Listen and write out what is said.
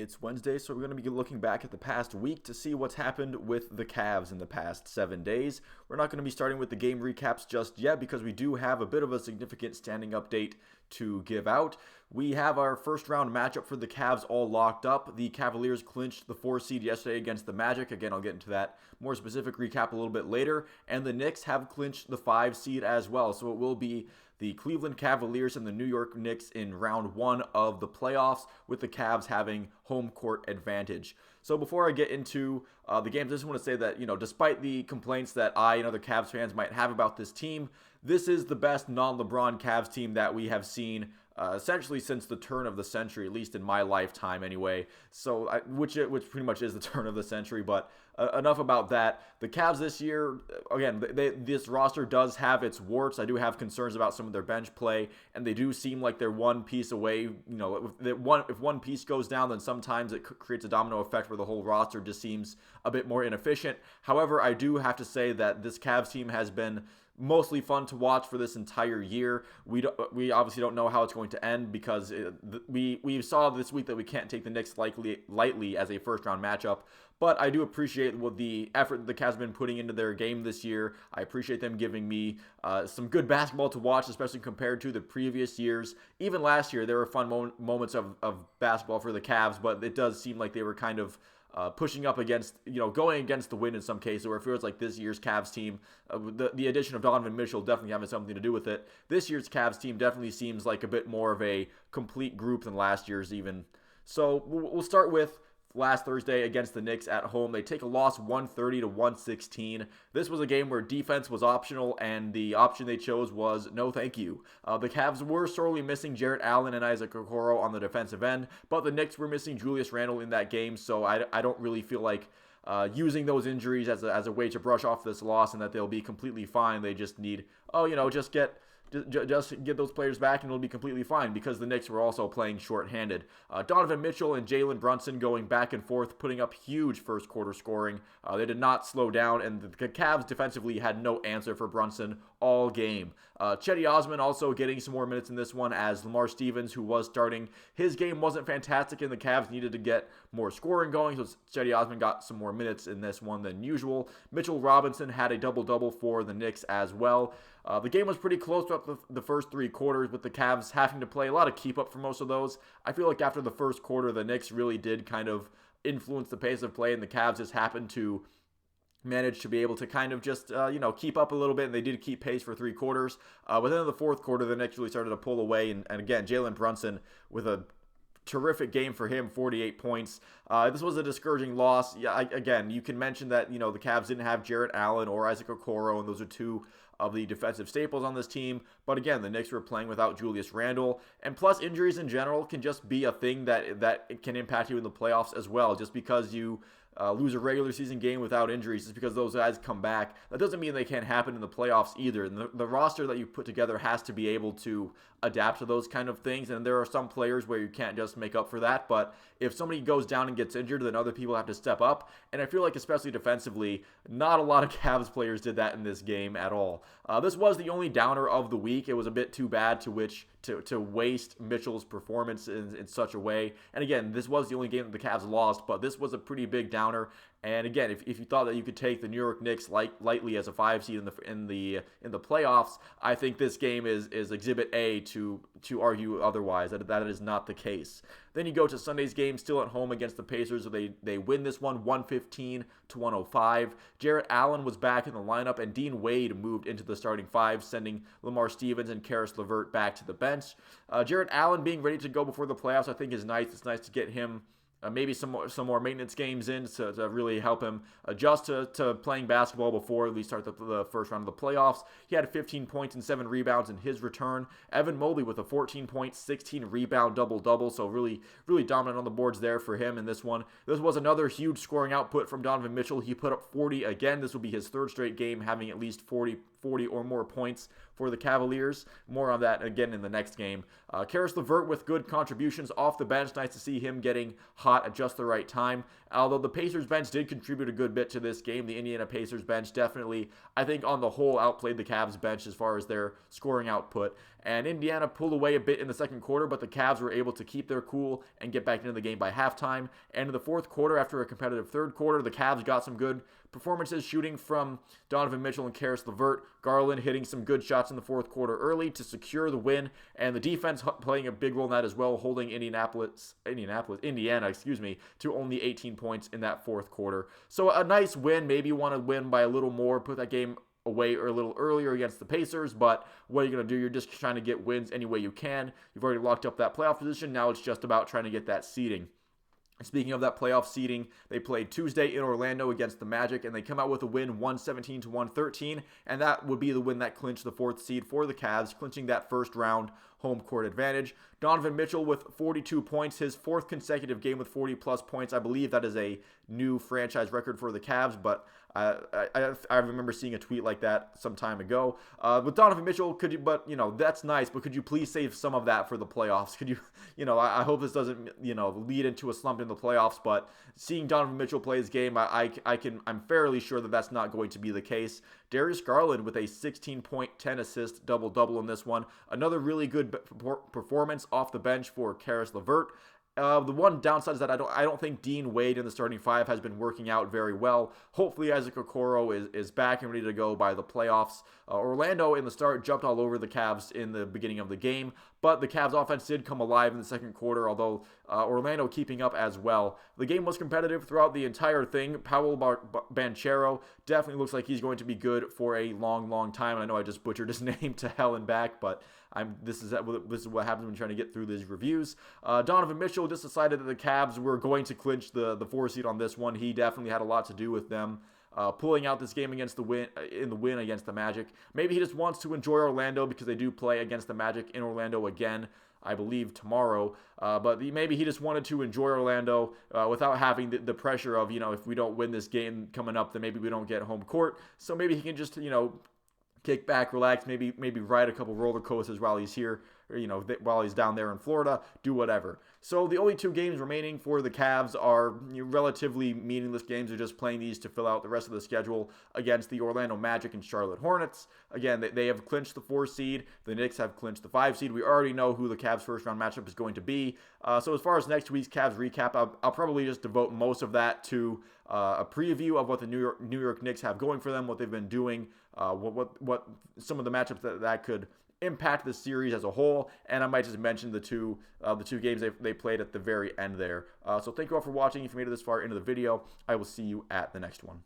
It's Wednesday, so we're going to be looking back at the past week to see what's happened with the Cavs in the past 7 days. We're not going to be starting with the game recaps just yet because we do have a bit of a significant standing update to give out. We have our first round matchup for the Cavs all locked up. The Cavaliers clinched the 4 seed yesterday against the Magic. Again, I'll get into that more specific recap a little bit later. And the Knicks have clinched the 5 seed as well. So it will be the Cleveland Cavaliers and the New York Knicks in round 1 of the playoffs, with the Cavs having home court advantage. So before I get into the games, I just want to say that, despite the complaints that I and other Cavs fans might have about this team, this is the best non-LeBron Cavs team that we have seen essentially since the turn of the century, at least in my lifetime anyway. So, which pretty much is the turn of the century. But enough about that. The Cavs this year, again, this roster does have its warts. I do have concerns about some of their bench play, and they do seem like they're one piece away. If one piece goes down, then sometimes it creates a domino effect where the whole roster just seems a bit more inefficient. However, I do have to say that this Cavs team has been mostly fun to watch for this entire year. We obviously don't know how it's going to end because we saw this week that we can't take the Knicks lightly as a first round matchup. But I do appreciate the effort the Cavs have been putting into their game this year. I appreciate them giving me some good basketball to watch, especially compared to the previous years. Even last year, there were fun moments of basketball for the Cavs, but it does seem like they were kind of pushing up against, going against the wind in some cases, where it feels like this year's Cavs team, the addition of Donovan Mitchell definitely having something to do with it. This year's Cavs team definitely seems like a bit more of a complete group than last year's even. So we'll start with last Thursday against the Knicks at home. They take a loss 130-116. This was a game where defense was optional, and the option they chose was no thank you. The Cavs were sorely missing Jarrett Allen and Isaac Okoro on the defensive end, but the Knicks were missing Julius Randle in that game, so I don't really feel like using those injuries as a way to brush off this loss and that they'll be completely fine. They just need, just get those players back and it'll be completely fine, because the Knicks were also playing shorthanded. Donovan Mitchell and Jalen Brunson going back and forth, putting up huge first quarter scoring. They did not slow down, and the Cavs defensively had no answer for Brunson all game. Cedi Osman also getting some more minutes in this one, as Lamar Stevens, who was starting, his game wasn't fantastic and the Cavs needed to get more scoring going, so Cedi Osman got some more minutes in this one than usual. Mitchell Robinson had a double-double for the Knicks as well. The game was pretty close throughout the first 3 quarters, with the Cavs having to play a lot of keep-up for most of those. I feel like after the first quarter, the Knicks really did kind of influence the pace of play, and the Cavs just happened to manage to be able to kind of just, keep up a little bit, and they did keep pace for 3 quarters. But then in the fourth quarter, the Knicks really started to pull away, and again, Jalen Brunson with a terrific game for him, 48 points. This was a discouraging loss. Yeah, again, you can mention that, the Cavs didn't have Jarrett Allen or Isaac Okoro, and those are 2 of the defensive staples on this team. But again, the Knicks were playing without Julius Randle, and plus injuries in general can just be a thing that it can impact you in the playoffs as well. Just because you lose a regular season game without injuries, just because those guys come back, that doesn't mean they can't happen in the playoffs either. And the roster that you put together has to be able to adapt to those kind of things, and there are some players where you can't just make up for that. But if somebody goes down and gets injured, then other people have to step up, and I feel like especially defensively, not a lot of Cavs players did that in this game at all. This was the only downer of the week. It was a bit too bad to waste Mitchell's performance in such a way. And again, this was the only game that the Cavs lost, but this was a pretty big downer. And again, if you thought that you could take the New York Knicks lightly as a 5 seed in the playoffs, I think this game is Exhibit A to argue otherwise. That is not the case. Then you go to Sunday's game, still at home against the Pacers. They win this one 115-105. Jarrett Allen was back in the lineup, and Dean Wade moved into the starting 5, sending Lamar Stevens and Karis LeVert back to the bench. Jarrett Allen being ready to go before the playoffs, I think, is nice. It's nice to get him maybe some more maintenance games in to really help him adjust to playing basketball before we start the first round of the playoffs. He had 15 points and 7 rebounds in his return. Evan Mobley with a 14-point, 16-rebound double-double, so really, really dominant on the boards there for him in this one. This was another huge scoring output from Donovan Mitchell. He put up 40 again. This will be his 3rd straight game having at least 40 or more points for the Cavaliers. More on that again in the next game. Karis LeVert with good contributions off the bench. Nice to see him getting hot hot at just the right time. Although the Pacers bench did contribute a good bit to this game, the Indiana Pacers bench definitely, I think, on the whole, outplayed the Cavs bench as far as their scoring output. And Indiana pulled away a bit in the second quarter, but the Cavs were able to keep their cool and get back into the game by halftime. And in the fourth quarter, after a competitive third quarter, the Cavs got some good performances shooting from Donovan Mitchell and Karis LeVert. Garland hitting some good shots in the fourth quarter early to secure the win, and the defense playing a big role in that as well, holding Indiana, to only 18 points in that fourth quarter. So a nice win. Maybe you want to win by a little more, put that game away or a little earlier against the Pacers, but what are you going to do? You're just trying to get wins any way you can. You've already locked up that playoff position. Now it's just about trying to get that seeding. Speaking of that playoff seeding, they played Tuesday in Orlando against the Magic, and they come out with a win 117-113, and that would be the win that clinched the fourth seed for the Cavs, clinching that first round home court advantage. Donovan Mitchell with 42 points, his fourth consecutive game with 40-plus points. I believe that is a new franchise record for the Cavs, but I remember seeing a tweet like that some time ago. With Donovan Mitchell, that's nice, but could you please save some of that for the playoffs? Could you, I hope this doesn't, lead into a slump in the playoffs, but seeing Donovan Mitchell play his game, I'm fairly sure that that's not going to be the case. Darius Garland with a 16-point, 10-assist double-double in this one. Another really good performance off the bench for Karis LeVert. The one downside is that I don't think Dean Wade in the starting five has been working out very well. Hopefully Isaac Okoro is back and ready to go by the playoffs. Orlando in the start jumped all over the Cavs in the beginning of the game, but the Cavs offense did come alive in the second quarter, although Orlando keeping up as well. The game was competitive throughout the entire thing. Paolo Banchero definitely looks like he's going to be good for a long, long time. I know I just butchered his name to hell and back, but this is what happens when trying to get through these reviews. Donovan Mitchell just decided that the Cavs were going to clinch the 4 seed on this one. He definitely had a lot to do with them pulling out this game against the win against the Magic. Maybe he just wants to enjoy Orlando because they do play against the Magic in Orlando again, I believe, tomorrow. But maybe he just wanted to enjoy Orlando without having the pressure of, if we don't win this game coming up, then maybe we don't get home court. So maybe he can just, kick back, relax, maybe ride a couple roller coasters while he's here, or while he's down there in Florida, do whatever. So the only 2 games remaining for the Cavs are relatively meaningless games. They're just playing these to fill out the rest of the schedule against the Orlando Magic and Charlotte Hornets. Again, they have clinched the 4 seed. The Knicks have clinched the 5 seed. We already know who the Cavs' first round matchup is going to be. So as far as next week's Cavs recap, I'll probably just devote most of that to a preview of what the New York Knicks have going for them, what they've been doing, what some of the matchups that could impact the series as a whole, and I might just mention the two games they played at the very end there. So thank you all for watching. If you made it this far into the video, I will see you at the next one.